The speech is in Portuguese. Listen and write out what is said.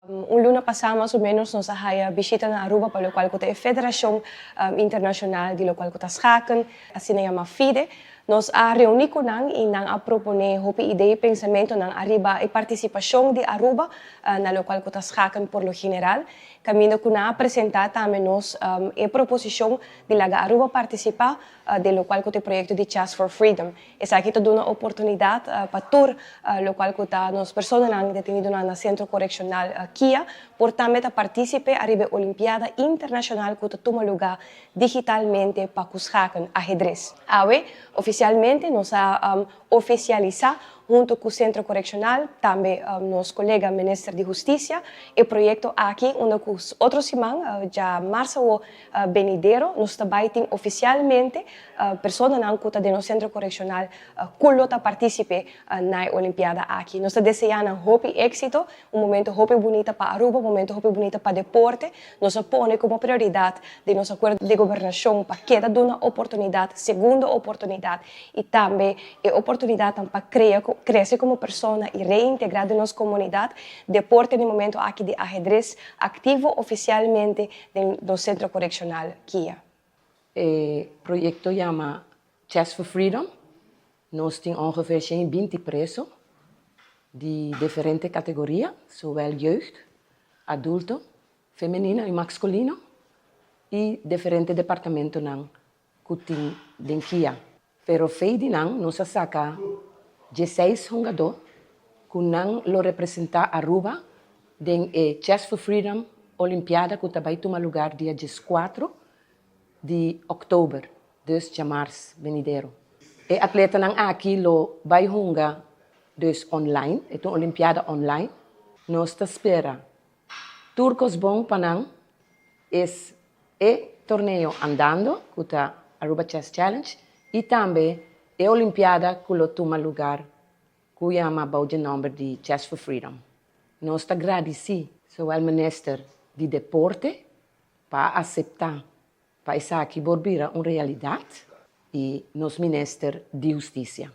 Luna passada, mais ou menos, nós a visita na Aruba, para o qual é a Federação Internacional, de qual está schaken, assim é uma FIDE. Nós a reunir com nang e nang a proponer hope ideia e pensamento nang arriba e participação de Aruba na local que está schaken por lo general. Caminho com a apresentar também nós a proposição de laga Aruba participar do local que tem projeto de Chess for Freedom. Essa aqui toda uma oportunidade para tour local que está nós pessoas nang detenido na centro correccional Kia, por também participar arriba Olimpiada Internacional que toma lugar digitalmente para os schaken ajedrez. Oficialmente, nós vamos oficializar, junto com o Centro Correccional, também nosso colega Ministro de Justiça, o projeto aqui, onde os outros irmãos, já março venidero, nós também temos oficialmente pessoas que estão no Centro Correccional que participam na Olimpiada aqui. Nós desejamos hope êxito, momento hope bonito para Aruba, momento hope bonito para deporte. Nós põe como prioridade de nosso acordo de governação para que dê uma oportunidade, segunda oportunidade, e também a oportunidade para crescer como pessoa e reintegrar em nossa comunidade. Deporte no momento aqui de ajedrez ativo oficialmente no Centro Correccional Kia. O projeto chama Chess for Freedom. Nós temos ongeveer 20 presos de diferentes categorias, zowel jeugd, adulto, feminino e masculino, e diferentes departamentos que tem em Kia. Pero feidi nós saca 16 jogadores que não lo representa Aruba em Chess for Freedom Olimpiada que vai tomar lugar dia 14 de outubro, dus de março venidero. E atleta aqui lo vai jogar dus online, é uma Olimpiada online. Nós espera turcos bom para é torneio andando que tá Aruba Chess Challenge e também a Olimpiada que lo toma lugar que chama o nome de Chess for Freedom. Nós agradecemos ao Ministro de Deporte para aceitar para essa aqui uma realidade e nos Ministro de Justiça.